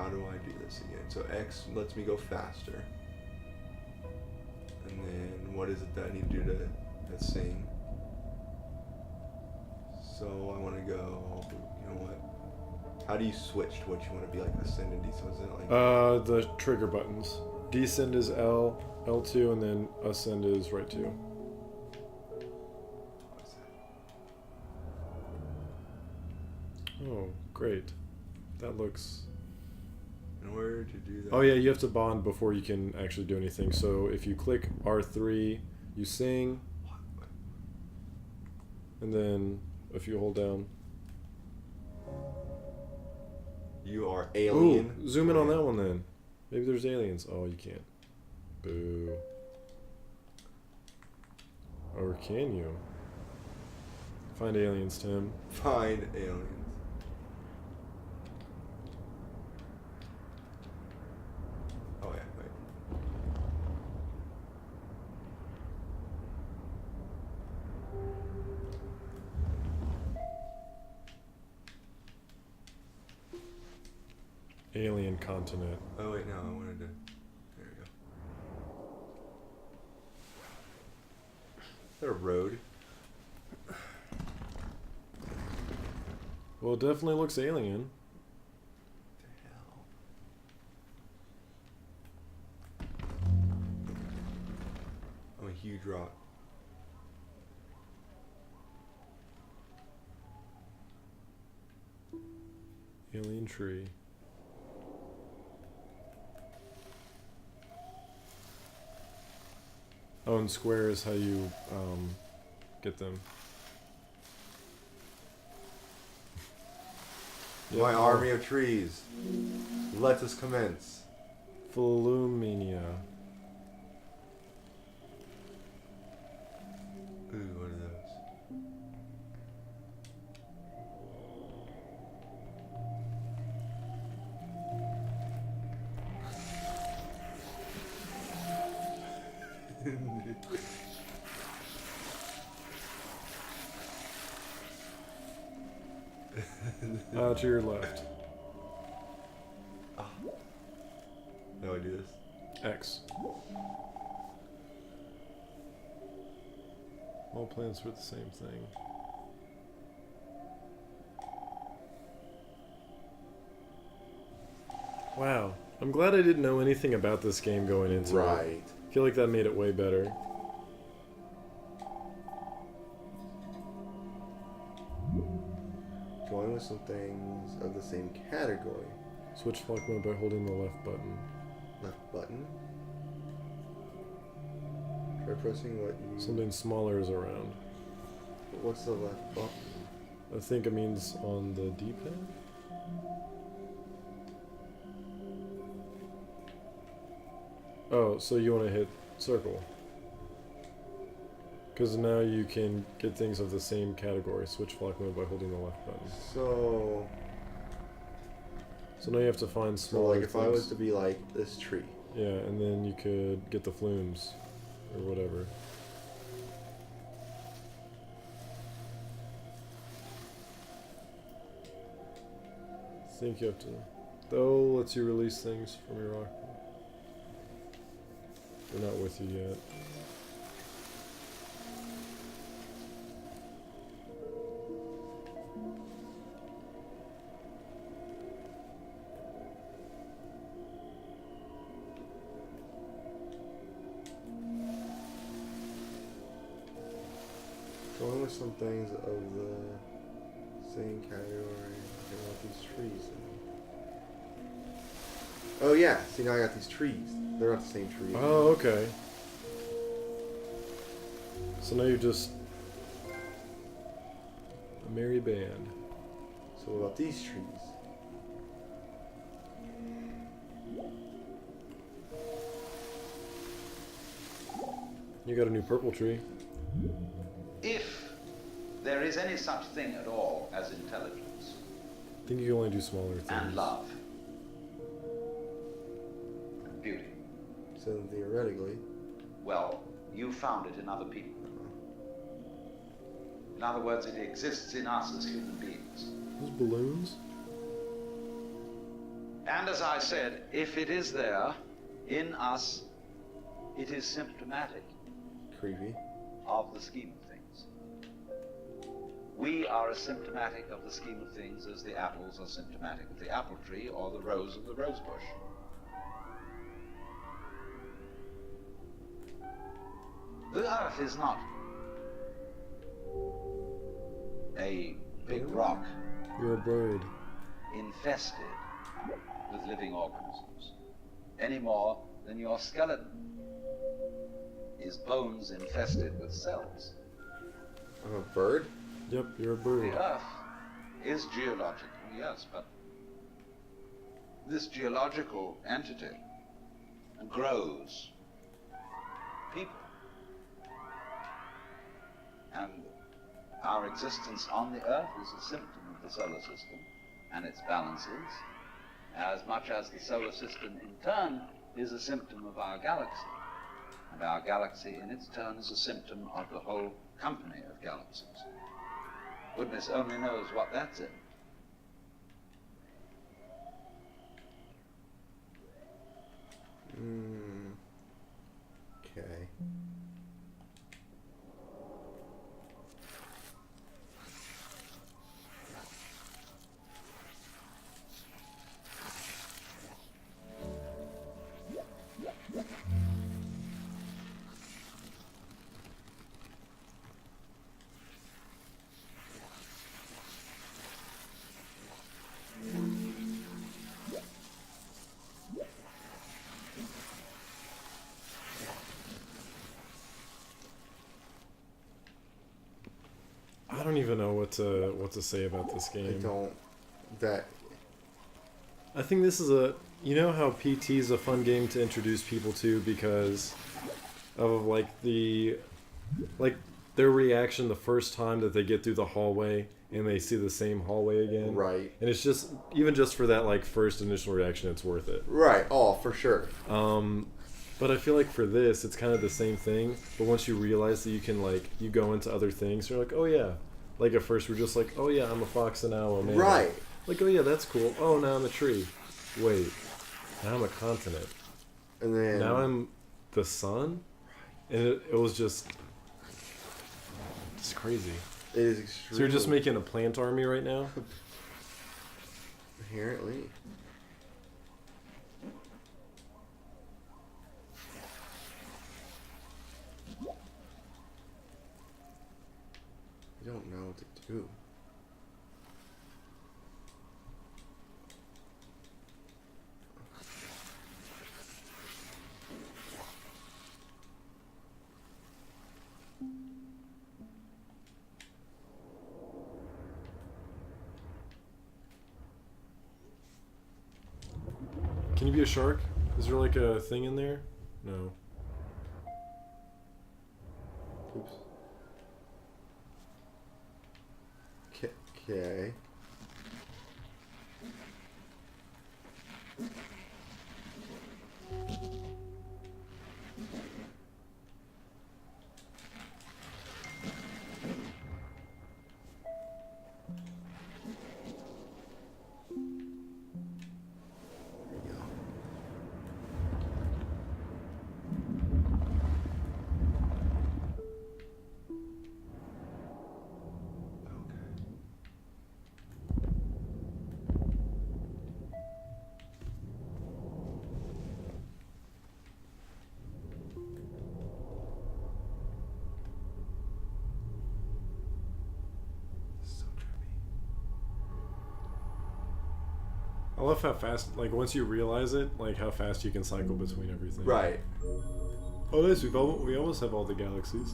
how do I do this again? So X lets me go faster. And then what is it that I need to do to sing? So I want to go, you know what? How do you switch to what you want to be like, ascend and descend? Is it like the trigger buttons. Descend is L, L2, and then ascend is right 2. What's that? Oh, great. That looks... In order to do that. Oh yeah, you have to bond before you can actually do anything. So if you click R3, you sing. And then if you hold down... You are alien. Ooh, zoom in on that one then. Maybe there's aliens. Oh, you can't. Boo. Or can you? Find aliens, Tim. Find aliens. Oh yeah, wait. Alien continent. Oh wait, no, I wanted to. There we go. Is that a road? Well, it definitely looks alien. What the hell? Oh, a huge rock. Alien tree. Oh, and square is how you get them. My army of trees. Let us commence. Flumenia. Ooh, what are those? To your left. Ah. How do I do this? X. All plants are the same thing. Wow. I'm glad I didn't know anything about this game going into it. Right. I feel like that made it way better. Join with some things of the same category. Switch flock mode by holding the left button. Left button. Try pressing what you... Something smaller is around. What's the left button? I think it means on the D-pad? Oh, so you want to hit circle. Because now you can get things of the same category. Switch flock mode by holding the left button. So now you have to find smaller like if things. I was to be like this tree. Yeah, and then you could get the flumes. Or whatever. I think you have to... Though lets you release things from your rock. They're not with you yet. Going with some things of the same category. I got these trees. Oh yeah, see now I got these trees. They're not the same tree. Oh, okay. So now you're just a merry band. So what about these trees? You got a new purple tree. If there is any such thing at all as intelligence I think you can only do smaller things. and love and beauty, So theoretically. well, you found it in other people. In other words, it exists in us as human beings. Those balloons? And as I said, if it is there, in us, it is symptomatic Creepy. of the scheme of things. We are as symptomatic of the scheme of things as the apples are symptomatic of the apple tree or the rose of the rose bush. The earth is not a big rock You're a bird. infested with living organisms, any more than your skeleton is bones infested with cells. I'm a bird? Yep, you're a bird. The Earth is geological, yes, but this geological entity grows people. And our existence on the Earth is a symptom of the solar system and its balances, as much as the solar system in turn is a symptom of our galaxy. And our galaxy in its turn is a symptom of the whole company of galaxies. Goodness only knows what that's in. Okay. I don't even know what to say about this I game. don't. That. I think this is a, you know how PT is a fun game to introduce people to because of like their reaction the first time that they get through the hallway and they see the same hallway again. Right. And it's just, even just for that like first initial reaction, it's worth it. Right. Oh, for sure. But I feel like for this, it's kind of the same thing. But once you realize that you can like, you go into other things, you're like, oh yeah. Like at first we're just like, oh yeah, I'm a fox and owl, man. Right. Like, oh yeah, that's cool. Oh, now I'm a tree. Wait, now I'm a continent. And then. Now I'm the sun? And it was just... It's crazy. It is extremely. So you're just making a plant army right now? Apparently. I don't know what to do. Can you be a shark? Is there like a thing in there? No. Oops. Okay. I love how fast, like once you realize it, like how fast you can cycle between everything. Right. Oh, nice. We almost have all the galaxies.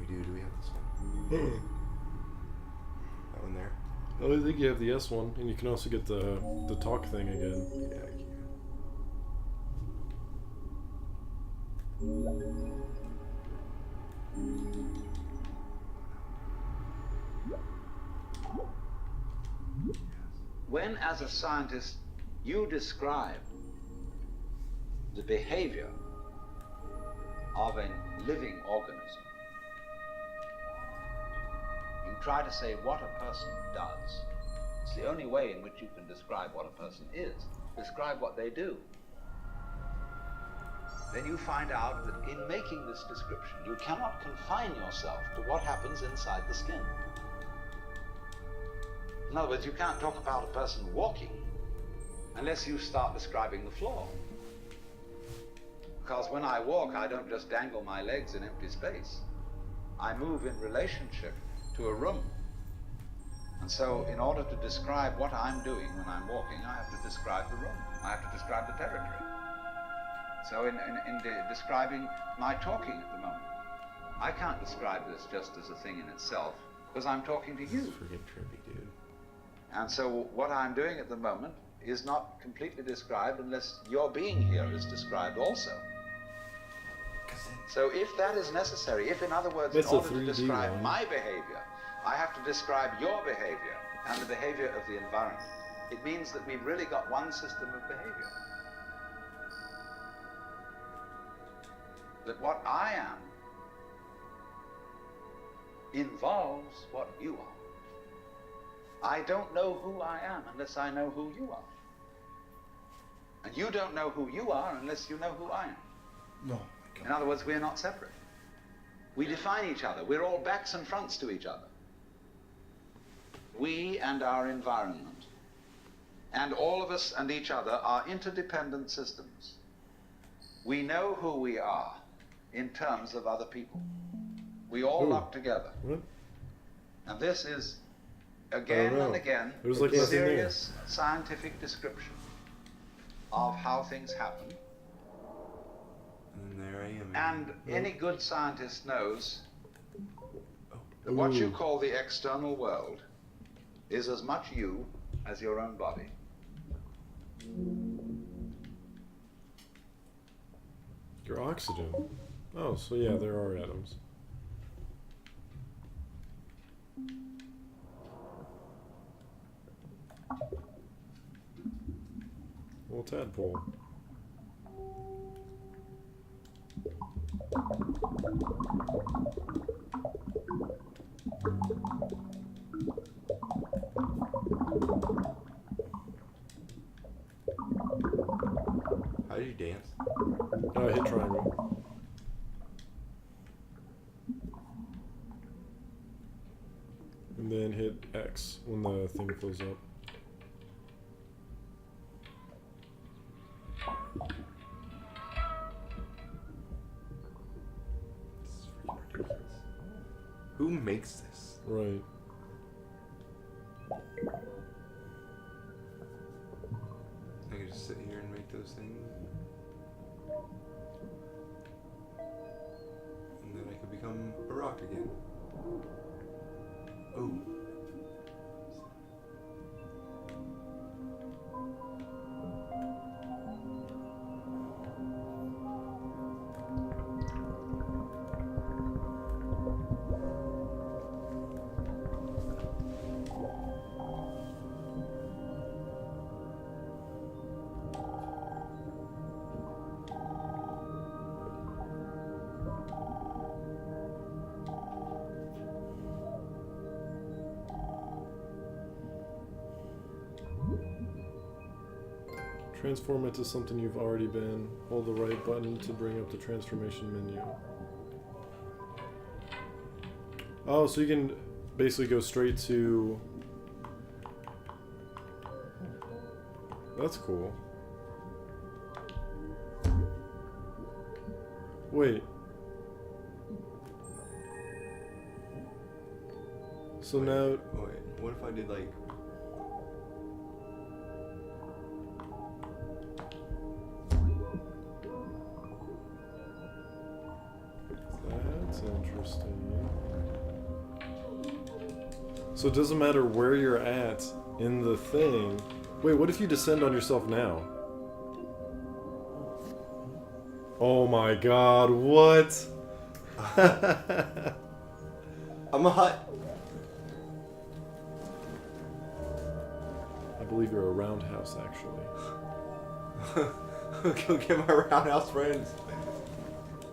We do. Do we have this one? That one there? Oh, I think you have the S one, and you can also get the talk thing again. Yeah, I can. When, as a scientist, you describe the behavior of a living organism, you try to say what a person does It's the only way in which you can describe what a person is. Describe what they do. Then you find out that in making this description, you cannot confine yourself to what happens inside the skin. In other words, you can't talk about a person walking unless you start describing the floor. Because when I walk, I don't just dangle my legs in empty space. I move in relationship to a room. And so in order to describe what I'm doing when I'm walking, I have to describe the room. I have to describe the territory. So in describing my talking at the moment, I can't describe this just as a thing in itself, because I'm talking to you. It's freaking trippy, dude. And so what I'm doing at the moment is not completely described unless your being here is described also. So if that is necessary, if in other words, in order to describe my behavior, I have to describe your behavior and the behavior of the environment, it means that we've really got one system of behavior. That what I am involves what you are. I don't know who I am unless I know who you are. And you don't know who you are unless you know who I am. No. In other words, we're not separate. We define each other. We're all backs and fronts to each other. We and our environment, and all of us and each other, are interdependent systems. We know who we are in terms of other people. We all lock together. What? And this is, again and again, like a serious scientific description of how things happen. And there I am. And any good scientist knows that what you call the external world is as much you as your own body. Your oxygen. Oh, so yeah, there are atoms. Well, tadpole. How do you dance? Oh, I hit triangle. And then hit X when the thing fills up. This is freaking ridiculous. Who makes this? Right. I could just sit here and make those things. And then I could become a rock again. Oh. Transform into something you've already been. Hold the right button to bring up the transformation menu. Oh, so you can basically go straight to... That's cool. Wait. So now... Wait, what if I did like... That's interesting. So it doesn't matter where you're at in the thing. Wait, what if you descend on yourself now? Oh my god, what? I'm a hut. I believe you're a roundhouse, actually. Go get my roundhouse friends.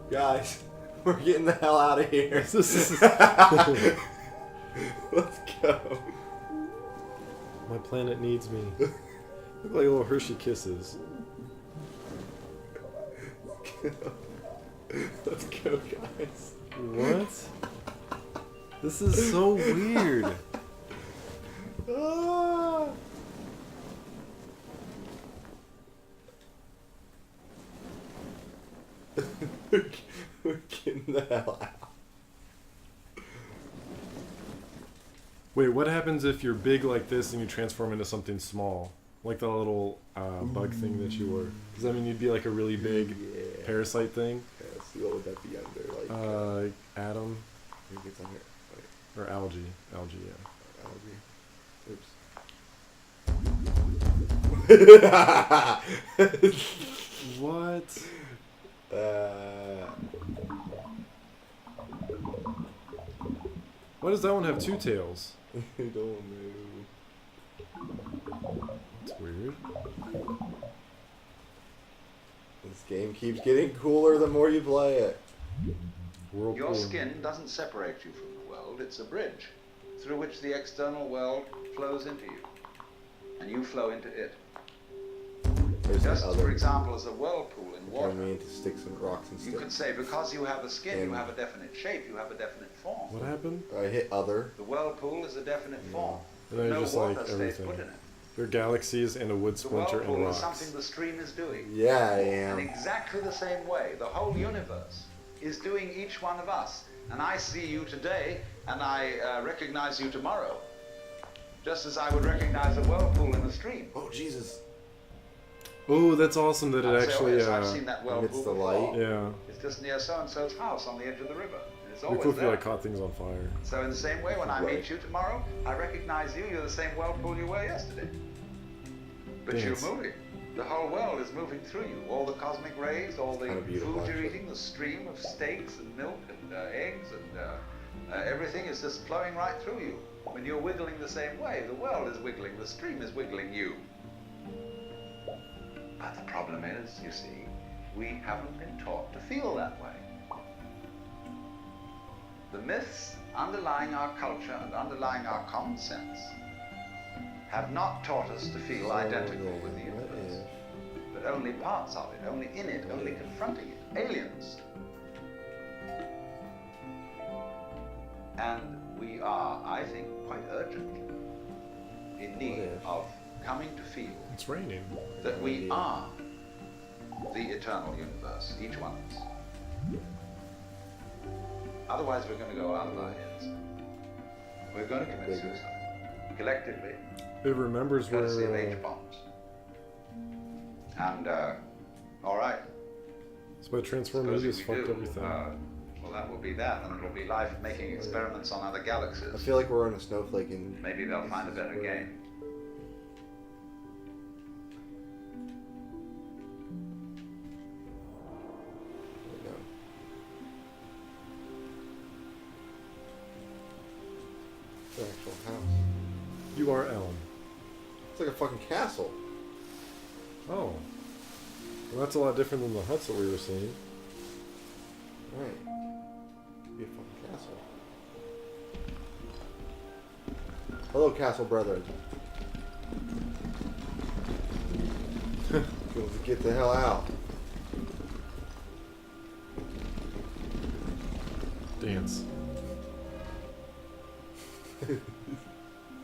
Guys, we're getting the hell out of here. Let's go. My planet needs me. Look like little Hershey Kisses. Let's go, guys. What? This is so weird. Ah! We're getting the hell out. Wait, what happens if you're big like this and you transform into something small? Like the little bug thing that you were. Does that mean you'd be like a really big parasite thing? Yeah, let's see, what would that be under? Like, atom maybe it's under. Wait, or algae. Algae, yeah. Oops. What? Why does that one have two tails? I don't know. It's weird. This game keeps getting cooler the more you play it. Whirlpool. Your skin doesn't separate you from the world, it's a bridge through which the external world flows into you, and you flow into it. There's Just, other. for example, as a whirlpool in Turn water. me into sticks and rocks and You stuff. could say, because you have a skin, And- you have a definite shape, you have a definite form. What happened? I hit other. The whirlpool is a definite form. And then No just water like stays everything. put in it. There are galaxies and a wood The splinter and whirlpool is rocks. something the stream is doing. Yeah, I In am. exactly the same way, the whole universe is doing each one of us. And I see you today, and I recognize you tomorrow. Just as I would recognize a whirlpool in a stream. Oh, Jesus. Oh, that's awesome that it I'd say, actually. oh, yes, I've seen that whirlpool Emits the before. light. Yeah. It's just near so-and-so's house on the edge of the river. And it's It'd be always cool if you there. like caught things on fire. So in the same way, when I Right. meet you tomorrow, I recognize you. You're the same whirlpool you were yesterday. But Yes. you're moving. The whole world is moving through you. All the cosmic rays, all the kinda beautiful, food you're actually. eating, the stream of steaks and milk and eggs and everything is just flowing right through you. When you're wiggling the same way, the world is wiggling, the stream is wiggling you. But the problem is, you see, we haven't been taught to feel that way. The myths underlying our culture and underlying our common sense have not taught us to feel So identical then, with the what universe, but only parts of it, only in it, only confronting it, aliens. And we are, I think, quite urgently in need if? of coming to feel It's raining. that we are the eternal universe, each one of us. Otherwise, we're going to go out of our heads. We're going to commit Bigger. suicide, collectively, It remembers courtesy of where. H-bombs. And, all right, So by transform suppose you if just we fucked do, everything. well, that will be that, and it'll be life making experiments on other I galaxies. feel like we're on a snowflake and Maybe they'll find a better game. No. The actual house. You are Elm. It's like a fucking castle. Oh. Well, that's a lot different than the huts that we were seeing. Right. Be a fucking castle. Hello, castle brethren. Get the hell out. Dance.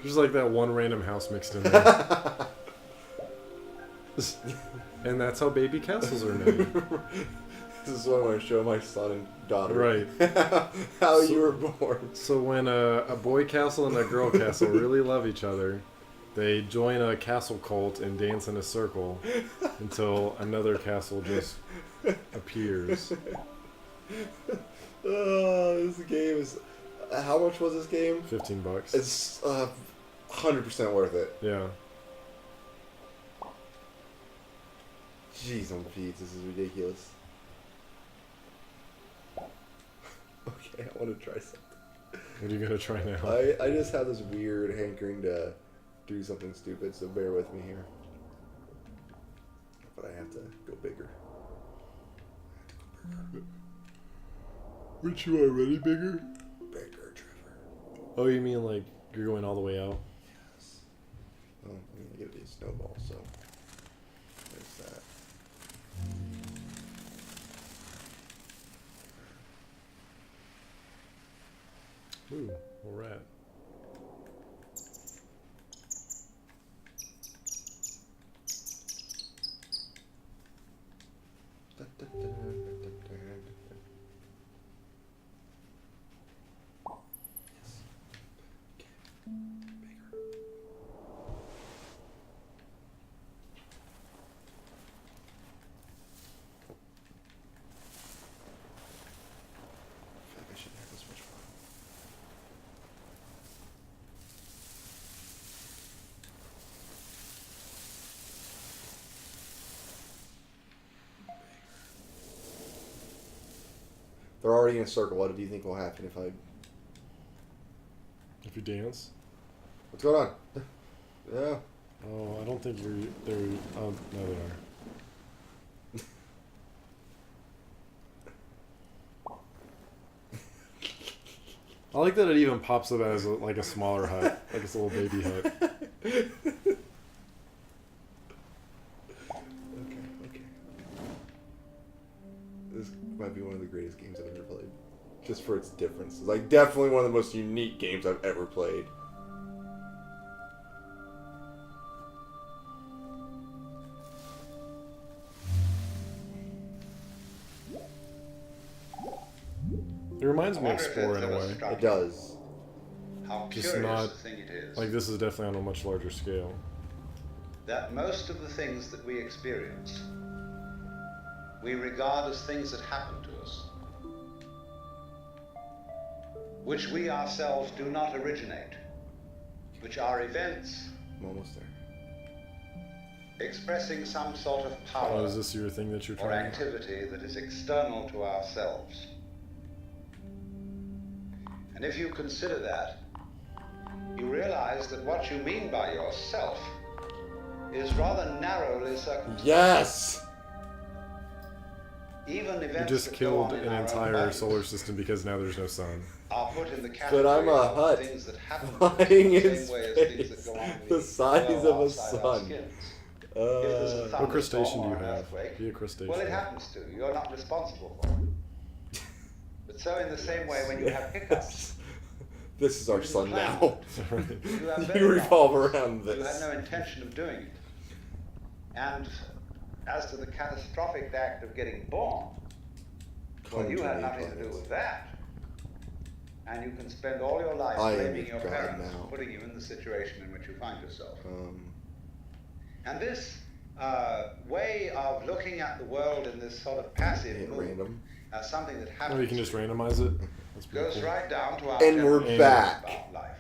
There's like that one random house mixed in there. And that's how baby castles are made. This is what I want to show my son and daughter. Right. How So- you were born. So when a boy castle and a girl castle really love each other, they join a castle cult and dance in a circle until another castle just appears. Oh, this game is. How much was this game? $15. It's 100% worth it. Yeah. Jeez on Pete, this is ridiculous. Okay, I want to try something. What are you gonna try now? I just have this weird hankering to do something stupid, so bear with me here. But I have to go bigger. Weren't you already bigger? Bigger, Trevor. Oh, you mean like you're going all the way out? Yes. snowball, so there's that. Ooh, a rat. They're already in a circle. What do you think will happen if I... If you dance? What's going on? Yeah. Oh, I don't think they're... Oh, no, they are. I like that it even pops up as like a smaller hut. Like it's a little baby hut. Okay. This might be one of the greatest games I've ever played. Just for its differences. Like, definitely one of the most unique games I've ever played. It reminds me of Spore in a way. It does. How Just curious not- a thing it is. Like this is definitely on a much larger scale. That most of the things that we experience, we regard as things that happen to us, which we ourselves do not originate, which are events I'm almost there. expressing some sort of Oh, power is this your thing that you're or trying? activity that is external to ourselves. And if you consider that, you realize that what you mean by yourself is rather narrowly circumscribed. Yes! Even events You just that go on killed in an our own entire bodies solar system because now there's no sun. are put in the But category I'm a of hut things that happen flying in the in same way as things that space, go on in the size well of a outside our sun. skins. If there's a What thunderstorm crustacean do you or an have? earthquake, Be a crustacean. well, it happens to. You're not responsible for it. But so in the same way, when you have hiccups, This is our sun now. you have You very revolve long. around You had this. no intention of doing it. And as to the catastrophic act of getting born, well, you had nothing to do with that. And you can spend all your life I am blaming with your God parents now. for putting you in the situation in which you find yourself. And this way of looking at the world in this sort of passive Ain't mood, random. as something that happens, Oh, you can just randomize it? That's pretty goes cool. right down to our And we're general back. about life.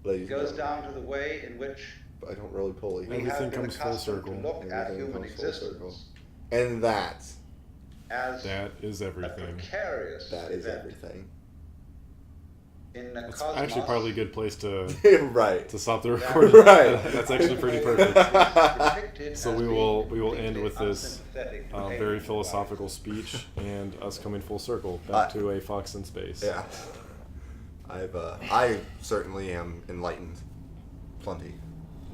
Ladies It goes and down to the way in which I don't really pulley. we Everything have been comes full accustomed circle. to look at Everything human comes full circle. existence And that. as That is a everything. precarious That is event everything. in the That's cosmos. actually probably a good place to Right. stop the That- recording. Right. That's actually pretty perfect. Depicted So as we being will end with completely this unsympathetic to very alien philosophical life. speech and us coming full circle back to a fox in space. Yeah. I certainly am enlightened. Plenty.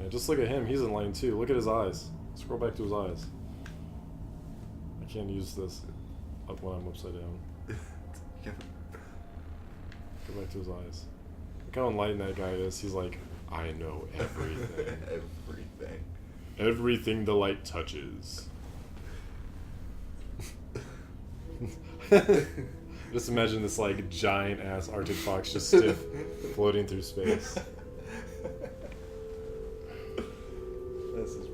Yeah, just look at him. He's enlightened too. Look at his eyes. Scroll back to his eyes. I can't use this up when I'm upside down. Go back to his eyes. Look how enlightened that guy is. He's like, I know everything. Everything. Everything the light touches. Just imagine this like giant ass Arctic fox just stiff floating through space. This is